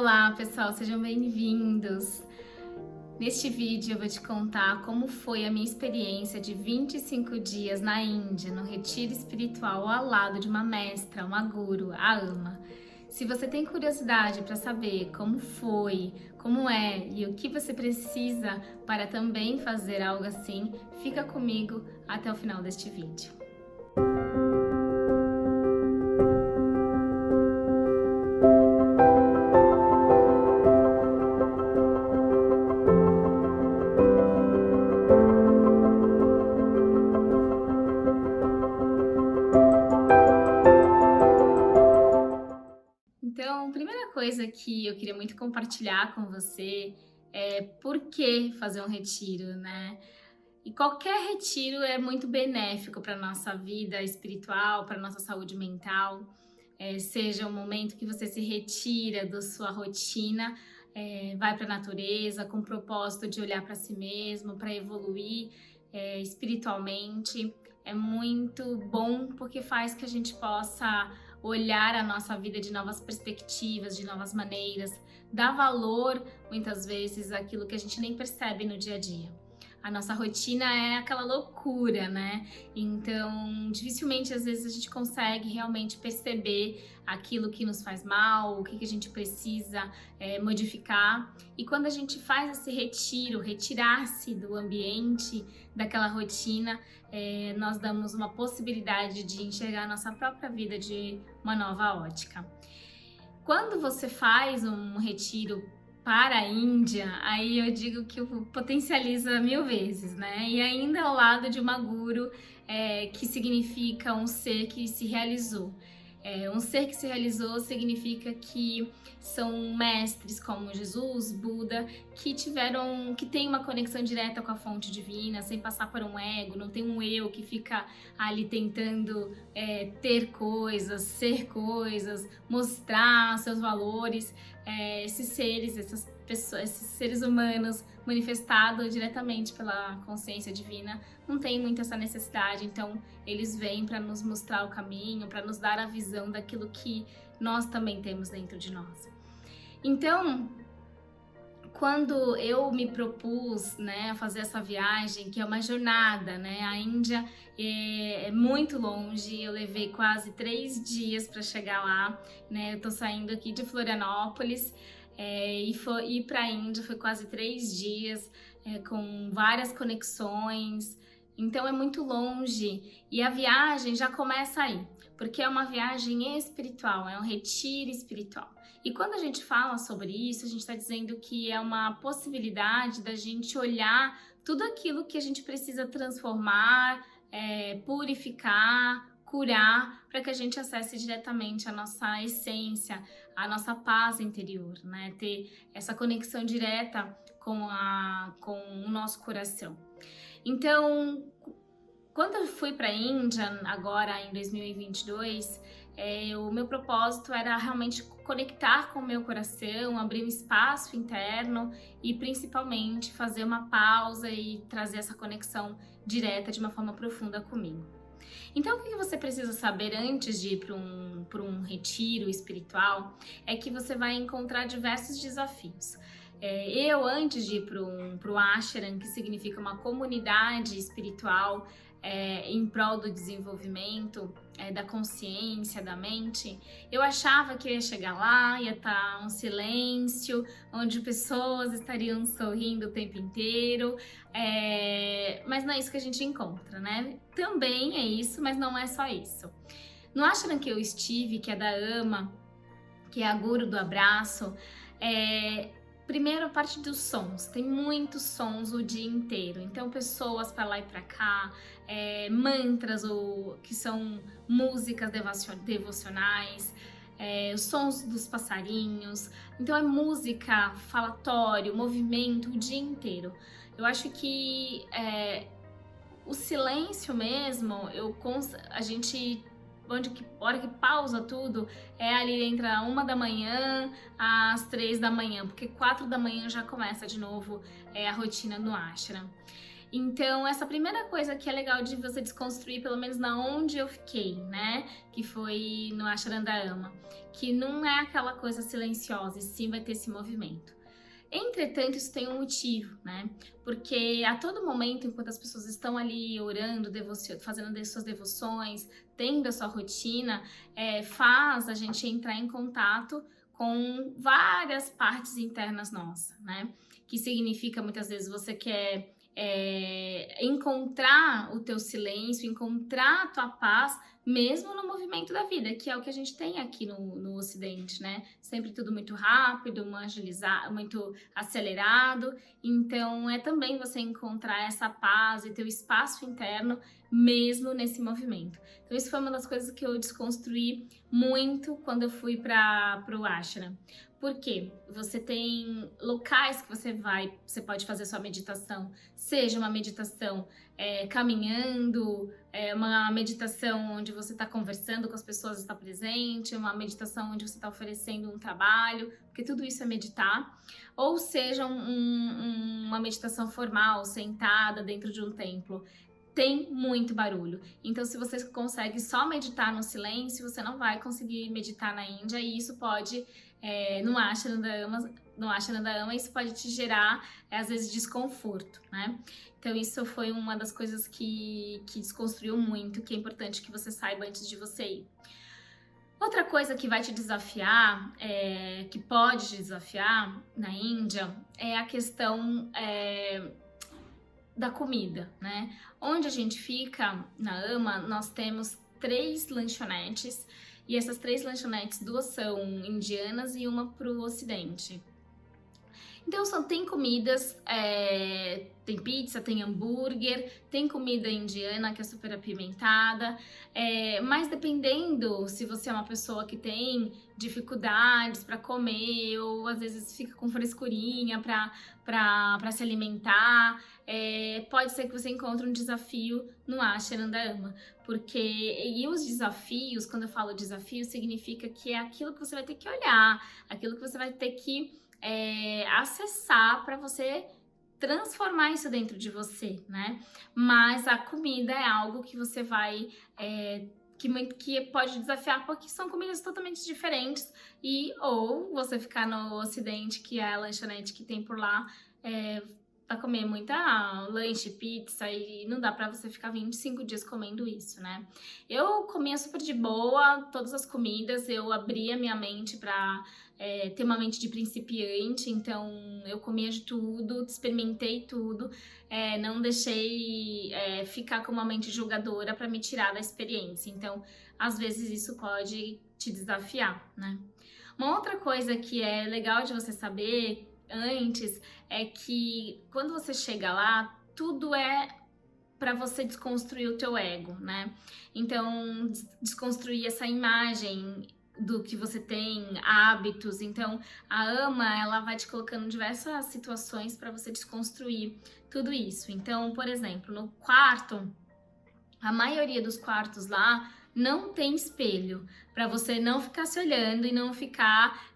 Olá pessoal, sejam bem-vindos! Neste vídeo eu vou te contar como foi a minha experiência de 25 dias na Índia, no retiro espiritual ao lado de uma mestra, uma guru, a Ama. Se você tem curiosidade para saber como foi, como é e o que você precisa para também fazer algo assim, fica comigo até o final deste vídeo. Então, a primeira coisa que eu queria muito compartilhar com você é por que fazer um retiro, né? E qualquer retiro é muito benéfico para a nossa vida espiritual, para a nossa saúde mental. Seja um momento que você se retira da sua rotina, vai para a natureza com o propósito de olhar para si mesmo, para evoluir espiritualmente. É muito bom porque faz que a gente possa olhar a nossa vida de novas perspectivas, de novas maneiras, dar valor, muitas vezes, àquilo que a gente nem percebe no dia a dia. A nossa rotina é aquela loucura, né? Então, dificilmente, às vezes, a gente consegue realmente perceber aquilo que nos faz mal, o que a gente precisa modificar. E quando a gente faz esse retiro, retirar-se do ambiente, daquela rotina, nós damos uma possibilidade de enxergar a nossa própria vida de uma nova ótica. Quando você faz um retiro para a Índia, aí eu digo que potencializa 1000 vezes, né? E ainda ao lado de uma guru, que significa um ser que se realizou. Um ser que se realizou significa que são mestres como Jesus, Buda, que têm uma conexão direta com a fonte divina, sem passar por um ego, não tem um eu que fica ali tentando ter coisas, ser coisas, mostrar seus valores. Esses seres, essas pessoas, esses seres humanos manifestados diretamente pela consciência divina, não tem muito essa necessidade, então eles vêm para nos mostrar o caminho, para nos dar a visão daquilo que nós também temos dentro de nós. Então, quando eu me propus, né, a fazer essa viagem, que é uma jornada, né, a Índia é muito longe, eu levei quase 3 dias para chegar lá, né, eu tô saindo aqui de Florianópolis, e ir para a Índia foi quase 3 dias, com várias conexões, então é muito longe e a viagem já começa aí, porque é uma viagem espiritual, é um retiro espiritual. E quando a gente fala sobre isso, a gente está dizendo que é uma possibilidade da gente olhar tudo aquilo que a gente precisa transformar, purificar, curar, para que a gente acesse diretamente a nossa essência, a nossa paz interior, né? Ter essa conexão direta com o nosso coração. Então, quando eu fui para a Índia, agora em 2022, o meu propósito era realmente conectar com o meu coração, abrir um espaço interno e principalmente fazer uma pausa e trazer essa conexão direta de uma forma profunda comigo. Então, o que você precisa saber antes de ir para um retiro espiritual é que você vai encontrar diversos desafios. Antes de ir para o ashram, que significa uma comunidade espiritual em prol do desenvolvimento da consciência, da mente, eu achava que eu ia chegar lá, ia estar um silêncio, onde pessoas estariam sorrindo o tempo inteiro, mas não é isso que a gente encontra, né? Também é isso, mas não é só isso. No ashram que eu estive, que é da Ama, que é a guru do abraço, primeiro, a parte dos sons, tem muitos sons o dia inteiro, então pessoas para lá e para cá, mantras que são músicas devocionais, os sons dos passarinhos, então é música, falatório, movimento o dia inteiro. Eu acho que o silêncio mesmo, a hora que pausa tudo é ali entre a 1 da manhã às 3 da manhã, porque 4 da manhã já começa de novo a rotina no ashram. Então, essa primeira coisa que é legal de você desconstruir, pelo menos na onde eu fiquei, né? Que foi no Ashram da Ama, que não é aquela coisa silenciosa, e sim vai ter esse movimento. Entretanto, isso tem um motivo, né? Porque a todo momento, enquanto as pessoas estão ali orando, fazendo suas devoções, tendo a sua rotina, faz a gente entrar em contato com várias partes internas nossas, né? Que significa, muitas vezes, você quer encontrar o teu silêncio, encontrar a tua paz, mesmo no movimento da vida, que é o que a gente tem aqui no Ocidente, né? Sempre tudo muito rápido, muito acelerado. Então, é também você encontrar essa paz e teu espaço interno, mesmo nesse movimento. Então, isso foi uma das coisas que eu desconstruí muito quando eu fui para o Ashram. Por quê? Você tem locais que você pode fazer sua meditação, seja uma meditação caminhando, uma meditação onde você está conversando com as pessoas, está presente, uma meditação onde você está oferecendo um trabalho, porque tudo isso é meditar, ou seja uma meditação formal, sentada dentro de um templo. Tem muito barulho. Então, se você consegue só meditar no silêncio, você não vai conseguir meditar na Índia, e isso pode, no Ashram da Ama, isso pode te gerar, às vezes, desconforto, né? Então, isso foi uma das coisas que desconstruiu muito, que é importante que você saiba antes de você ir. Outra coisa que vai te desafiar, que pode te desafiar na Índia, é a questão da comida, né? Onde a gente fica, na Ama, nós temos 3 lanchonetes, e essas 3 lanchonetes, 2 são indianas e uma para o Ocidente. Então, tem comidas, tem pizza, tem hambúrguer, tem comida indiana que é super apimentada, mas dependendo se você é uma pessoa que tem dificuldades para comer, ou às vezes fica com frescurinha para se alimentar, pode ser que você encontre um desafio no Ashram da Ama, e os desafios, quando eu falo desafio, significa que é aquilo que você vai ter que olhar, aquilo que você vai ter que acessar para você transformar isso dentro de você, né? Mas a comida é algo que você vai que pode desafiar, porque são comidas totalmente diferentes, ou você ficar no Ocidente, que é a lanchonete que tem por lá, vai comer muita lanche, pizza, e não dá pra você ficar 25 dias comendo isso, né? Eu comia super de boa todas as comidas, eu abria minha mente pra ter uma mente de principiante, então eu comia de tudo, experimentei tudo, não deixei ficar com uma mente julgadora pra me tirar da experiência. Então, às vezes isso pode te desafiar, né? Uma outra coisa que é legal de você saber antes é que quando você chega lá, tudo é para você desconstruir o teu ego, né? Então, desconstruir essa imagem do que você tem, hábitos. Então, a Ama, ela vai te colocando em diversas situações para você desconstruir tudo isso. Então, por exemplo, no quarto, a maioria dos quartos lá não tem espelho, para você não ficar se olhando e não ficar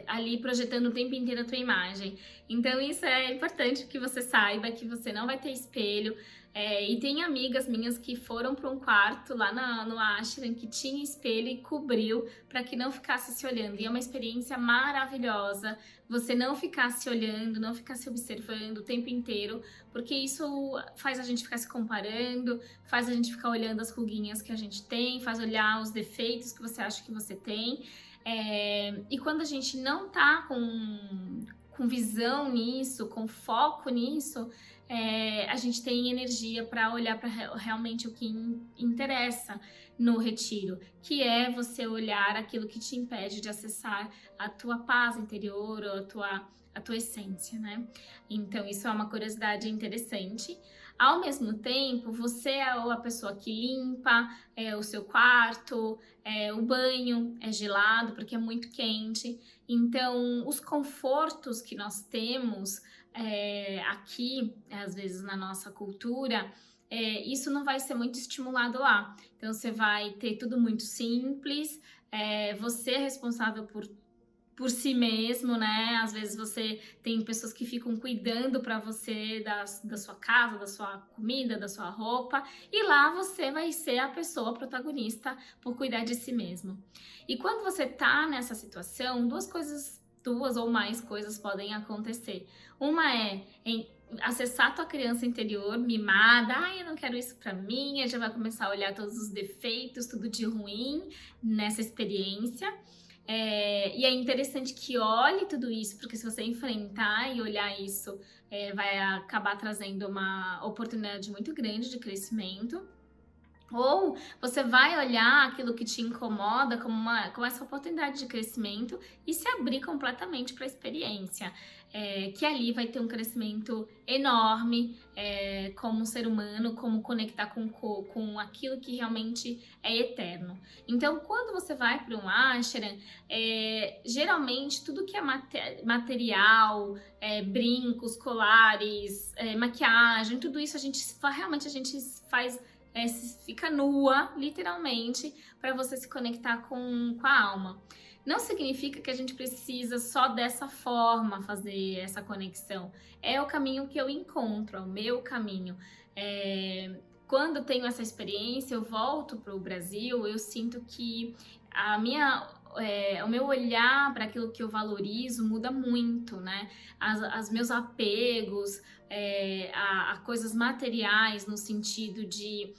ali projetando o tempo inteiro a tua imagem. Então isso é importante que você saiba que você não vai ter espelho. E tem amigas minhas que foram para um quarto lá no Ashram que tinha espelho e cobriu para que não ficasse se olhando. E é uma experiência maravilhosa você não ficar se olhando, não ficar se observando o tempo inteiro, porque isso faz a gente ficar se comparando, faz a gente ficar olhando as ruguinhas que a gente tem, faz olhar os defeitos que você acha que você tem. E quando a gente não tá com visão nisso, com foco nisso, a gente tem energia para olhar para realmente o que interessa no retiro, que é você olhar aquilo que te impede de acessar a tua paz interior, ou a tua essência, né? Então isso é uma curiosidade interessante. Ao mesmo tempo, você é a pessoa que limpa o seu quarto, o banho é gelado porque é muito quente. Então, os confortos que nós temos aqui, às vezes na nossa cultura, isso não vai ser muito estimulado lá. Então, você vai ter tudo muito simples, você é responsável por por si mesmo, né? Às vezes você tem pessoas que ficam cuidando para você da sua casa, da sua comida, da sua roupa, e lá você vai ser a pessoa protagonista por cuidar de si mesmo. E quando você tá nessa situação, duas ou mais coisas podem acontecer. Uma é acessar tua criança interior mimada, eu não quero isso pra mim, aí já vai começar a olhar todos os defeitos, tudo de ruim nessa experiência. E é interessante que olhe tudo isso, porque se você enfrentar e olhar isso, vai acabar trazendo uma oportunidade muito grande de crescimento. Ou você vai olhar aquilo que te incomoda como essa oportunidade de crescimento e se abrir completamente para a experiência. Que ali vai ter um crescimento enorme como ser humano, como conectar com aquilo que realmente é eterno. Então, quando você vai para um ashram, geralmente tudo que é material, brincos, colares, maquiagem, tudo isso a gente faz. Fica nua, literalmente, para você se conectar com a alma. Não significa que a gente precisa só dessa forma fazer essa conexão. É o caminho que eu encontro, é o meu caminho. Quando eu tenho essa experiência, eu volto para o Brasil, eu sinto que o meu olhar para aquilo que eu valorizo muda muito, né? Os meus apegos a coisas materiais, no sentido de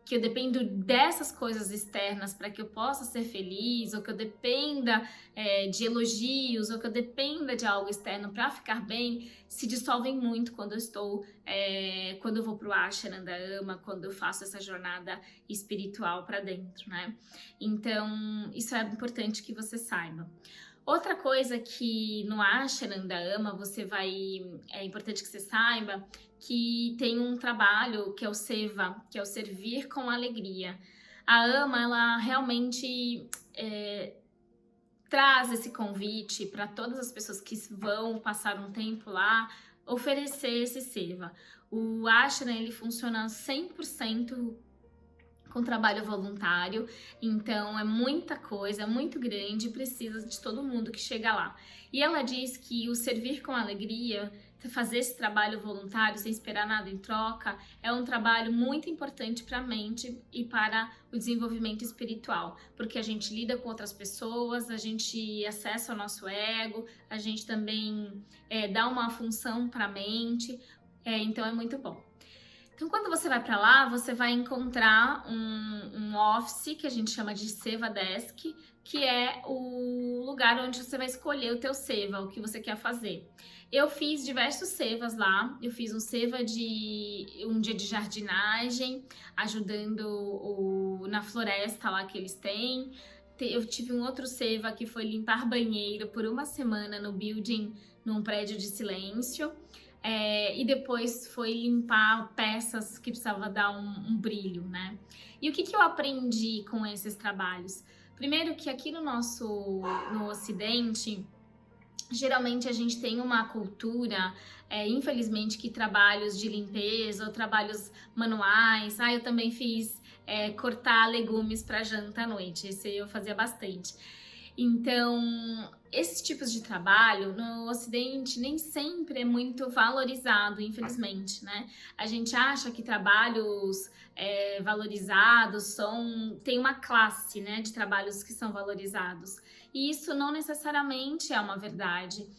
que eu dependo dessas coisas externas para que eu possa ser feliz, ou que eu dependa de elogios, ou que eu dependa de algo externo para ficar bem, se dissolvem muito quando quando eu vou pro ashram da ama, quando eu faço essa jornada espiritual para dentro, né? Então, isso é importante que você saiba. Outra coisa que no ashram da ama é importante que você saiba que tem um trabalho que é o seva, que é o servir com alegria. A ama, ela realmente traz esse convite para todas as pessoas que vão passar um tempo lá, oferecer esse seva. O ashram, ele funciona 100% com trabalho voluntário, então é muita coisa, é muito grande, precisa de todo mundo que chega lá. E ela diz que o servir com alegria, fazer esse trabalho voluntário sem esperar nada em troca, é um trabalho muito importante para a mente e para o desenvolvimento espiritual, porque a gente lida com outras pessoas, a gente acessa o nosso ego, a gente também dá uma função para a mente, então é muito bom. Então, quando você vai para lá, você vai encontrar um office, que a gente chama de Seva Desk, que é o lugar onde você vai escolher o teu seva, o que você quer fazer. Eu fiz diversos sevas lá, eu fiz um seva de um dia de jardinagem, ajudando na floresta lá que eles têm. Eu tive um outro seva que foi limpar banheiro por uma semana no building, num prédio de silêncio. E depois foi limpar peças que precisava dar um brilho, né? E o que eu aprendi com esses trabalhos? Primeiro que aqui no Ocidente, geralmente a gente tem uma cultura, infelizmente, que trabalhos de limpeza ou trabalhos manuais, eu também fiz cortar legumes para janta à noite, esse eu fazia bastante. Então, esses tipos de trabalho no Ocidente nem sempre é muito valorizado, infelizmente, né? A gente acha que trabalhos valorizados tem uma classe, né, de trabalhos que são valorizados. E isso não necessariamente é uma verdade.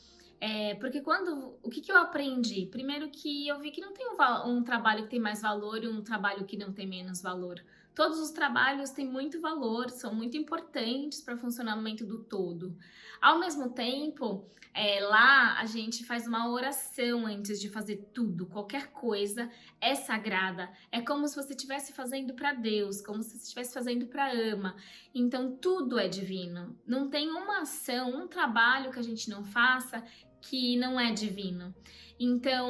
Porque o que eu aprendi? Primeiro que eu vi que não tem um trabalho que tem mais valor e um trabalho que não tem menos valor. Todos os trabalhos têm muito valor, são muito importantes para o funcionamento do todo. Ao mesmo tempo, lá a gente faz uma oração antes de fazer tudo, qualquer coisa é sagrada. É como se você estivesse fazendo para Deus, como se você estivesse fazendo para a ama. Então tudo é divino. Não tem uma ação, um trabalho que a gente não faça que não é divino. Então,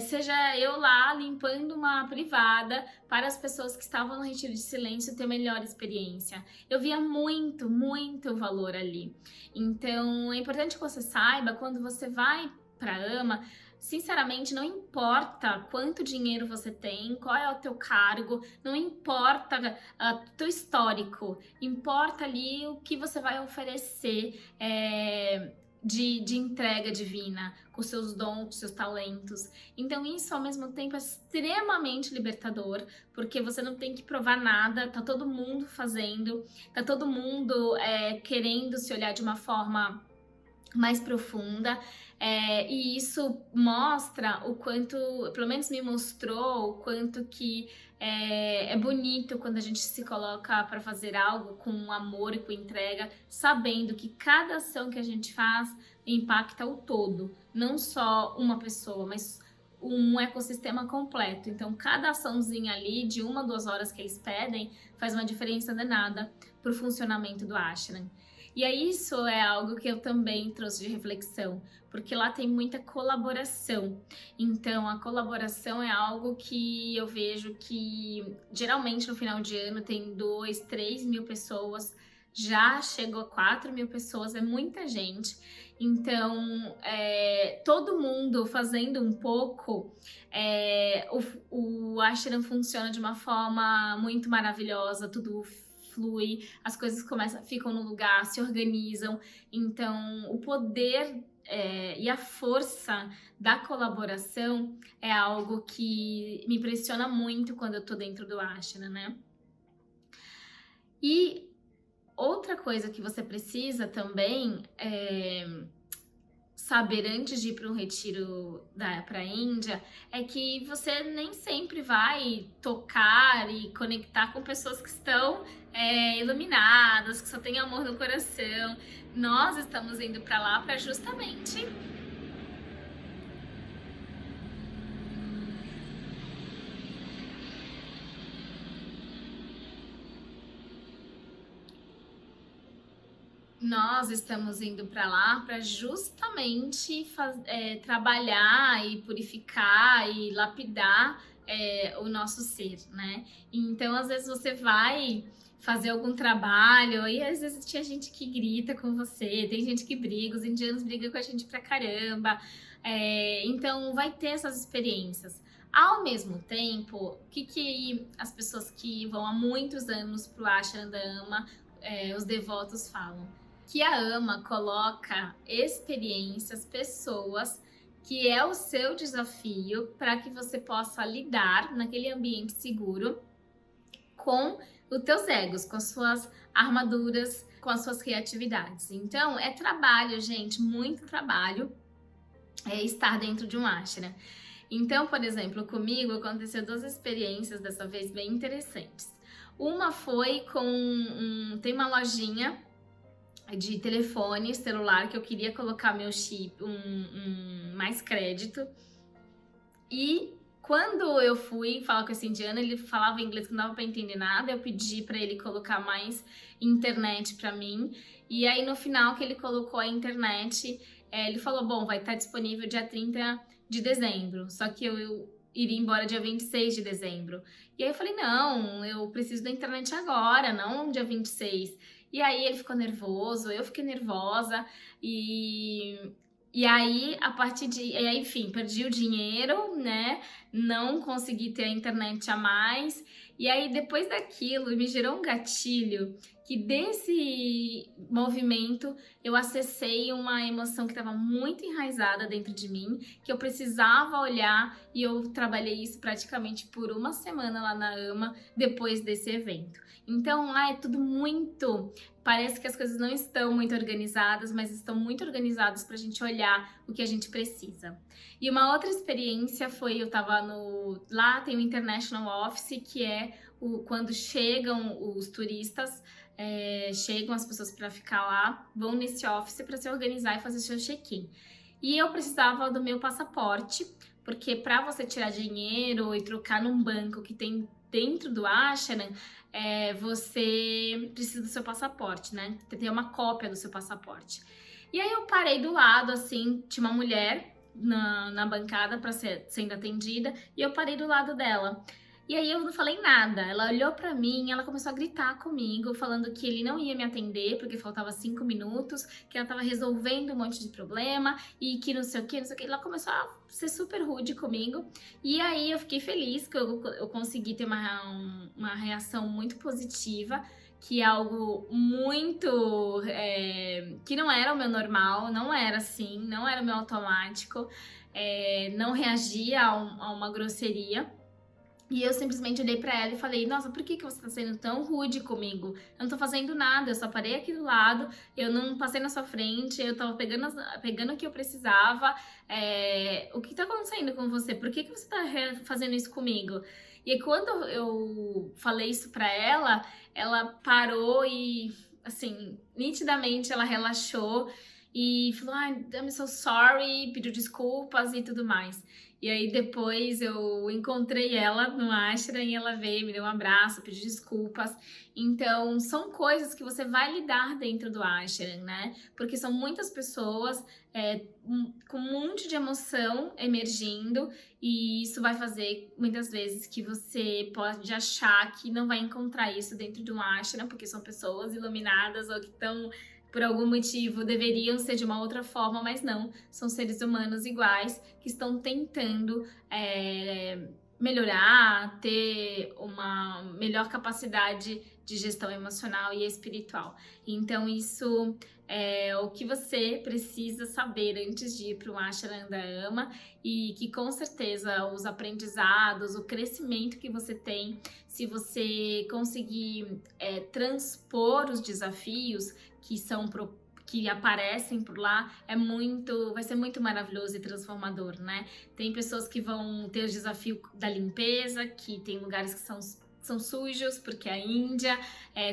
seja eu lá limpando uma privada para as pessoas que estavam no retiro de silêncio ter melhor experiência. Eu via muito, muito valor ali. Então, é importante que você saiba, quando você vai para a ama, sinceramente, não importa quanto dinheiro você tem, qual é o teu cargo, não importa o teu histórico, importa ali o que você vai oferecer de entrega divina, com seus dons, com seus talentos. Então isso, ao mesmo tempo, é extremamente libertador, porque você não tem que provar nada, tá todo mundo fazendo, tá todo mundo querendo se olhar de uma forma mais profunda, e isso mostra o quanto, pelo menos me mostrou, o quanto que é bonito quando a gente se coloca para fazer algo com amor e com entrega, sabendo que cada ação que a gente faz impacta o todo, não só uma pessoa, mas um ecossistema completo. Então, cada açãozinha ali de 1 a 2 horas que eles pedem faz uma diferença danada para o funcionamento do ashram. E aí isso é algo que eu também trouxe de reflexão, porque lá tem muita colaboração. Então a colaboração é algo que eu vejo que geralmente no final de ano tem 2, 3 mil pessoas, já chegou a 4 mil pessoas, é muita gente. Então todo mundo fazendo um pouco, o ashram funciona de uma forma muito maravilhosa, tudo flui, as coisas ficam no lugar, se organizam. Então o poder e a força da colaboração é algo que me impressiona muito quando eu tô dentro do ashram, né? E outra coisa que você precisa também saber antes de ir para um retiro para a Índia é que você nem sempre vai tocar e conectar com pessoas que estão iluminadas, que só têm amor no coração. Nós estamos indo para lá para justamente justamente trabalhar e purificar e lapidar o nosso ser, né? Então, às vezes você vai fazer algum trabalho e às vezes tinha gente que grita com você, tem gente que briga, os indianos brigam com a gente pra caramba. Então, vai ter essas experiências. Ao mesmo tempo, o que as pessoas que vão há muitos anos pro ashram da Ama, os devotos falam? Que a Ama coloca experiências, pessoas, que é o seu desafio para que você possa lidar naquele ambiente seguro com os teus egos, com as suas armaduras, com as suas criatividades. Então, é trabalho, gente, muito trabalho estar dentro de um ashram. Então, por exemplo, comigo aconteceu 2 experiências dessa vez bem interessantes. Uma foi tem uma lojinha de telefone celular que eu queria colocar meu chip, mais crédito. E quando eu fui falar com esse indiano, ele falava inglês que não dava pra entender nada, eu pedi pra ele colocar mais internet pra mim. E aí no final que ele colocou a internet, ele falou, bom, vai estar disponível dia 30 de dezembro, só que eu iria embora dia 26 de dezembro. E aí eu falei, não, eu preciso da internet agora, não dia 26. E aí ele ficou nervoso, eu fiquei nervosa e aí, enfim, perdi o dinheiro, né? Não consegui ter a internet a mais. E aí, depois daquilo, me gerou um gatilho que desse movimento eu acessei uma emoção que estava muito enraizada dentro de mim, que eu precisava olhar, e eu trabalhei isso praticamente por 1 semana lá na Ama, depois desse evento. Então, é tudo muito... Parece que as coisas não estão muito organizadas, mas estão muito organizadas para a gente olhar o que a gente precisa. E uma outra experiência foi, eu tava lá tem o International Office, que é quando chegam os turistas, chegam as pessoas para ficar lá, vão nesse office para se organizar e fazer seu check-in. E eu precisava do meu passaporte, porque para você tirar dinheiro e trocar num banco que tem dentro do ashram, você precisa do seu passaporte, né? Tem uma cópia do seu passaporte. E aí eu parei do lado, assim, tinha uma mulher na bancada para sendo atendida, e eu parei do lado dela. E aí eu não falei nada. Ela olhou pra mim, ela começou a gritar comigo, falando que ele não ia me atender porque faltava 5 minutos, que ela tava resolvendo um monte de problema e que não sei o que, não sei o que. Ela começou a ser super rude comigo. E aí eu fiquei feliz que eu consegui ter uma reação muito positiva, que é algo muito... que não era o meu normal, não era assim, não era o meu automático, não reagia a uma grosseria. E eu simplesmente olhei pra ela e falei, nossa, por que você tá sendo tão rude comigo? Eu não tô fazendo nada, eu só parei aqui do lado, eu não passei na sua frente, eu tava pegando o que eu precisava. O que tá acontecendo com você? Por que você tá fazendo isso comigo? E aí, quando eu falei isso pra ela, ela parou e, assim, nitidamente ela relaxou e falou, I'm so sorry, pediu desculpas e tudo mais. E aí depois eu encontrei ela no ashram e ela veio, me deu um abraço, pediu desculpas. Então são coisas que você vai lidar dentro do ashram, né? Porque são muitas pessoas com um monte de emoção emergindo e isso vai fazer muitas vezes que você pode achar que não vai encontrar isso dentro de um ashram, porque são pessoas iluminadas ou que estão... por algum motivo deveriam ser de uma outra forma, mas não, são seres humanos iguais que estão tentando melhorar, ter uma melhor capacidade de gestão emocional e espiritual. Então isso é o que você precisa saber antes de ir para o ashram da Ama, e que com certeza os aprendizados, o crescimento que você tem, se você conseguir transpor os desafios que aparecem por lá, vai ser muito maravilhoso e transformador, né? Tem pessoas que vão ter o desafio da limpeza, que tem lugares que são sujos, porque é a Índia,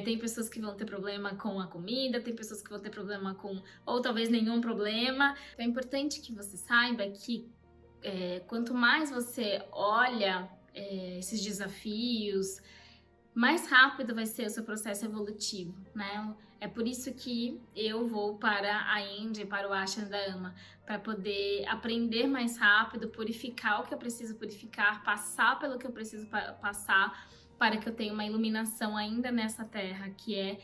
tem pessoas que vão ter problema com a comida, tem pessoas que vão ter problema com, ou talvez nenhum problema. Então é importante que você saiba que quanto mais você olha esses desafios, mais rápido vai ser o seu processo evolutivo, né? É por isso que eu vou para a Índia, para o ashram da Ama, para poder aprender mais rápido, purificar o que eu preciso purificar, passar pelo que eu preciso passar, para que eu tenha uma iluminação ainda nessa terra, que é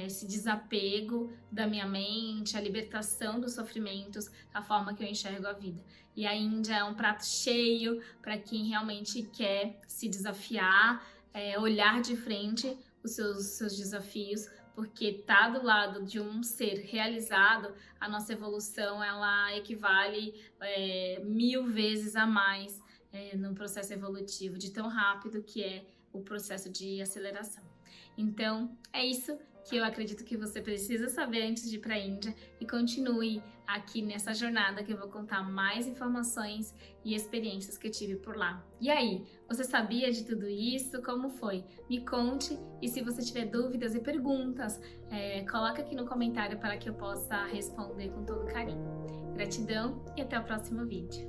esse desapego da minha mente, a libertação dos sofrimentos, a forma que eu enxergo a vida. E a Índia é um prato cheio para quem realmente quer se desafiar, olhar de frente os seus desafios, porque tá do lado de um ser realizado, a nossa evolução ela equivale 1000 vezes a mais no processo evolutivo, de tão rápido que é o processo de aceleração. Então é isso que eu acredito que você precisa saber antes de ir para a Índia, e continue aqui nessa jornada que eu vou contar mais informações e experiências que eu tive por lá. E aí, você sabia de tudo isso? Como foi? Me conte, e se você tiver dúvidas e perguntas, coloca aqui no comentário para que eu possa responder com todo carinho. Gratidão e até o próximo vídeo.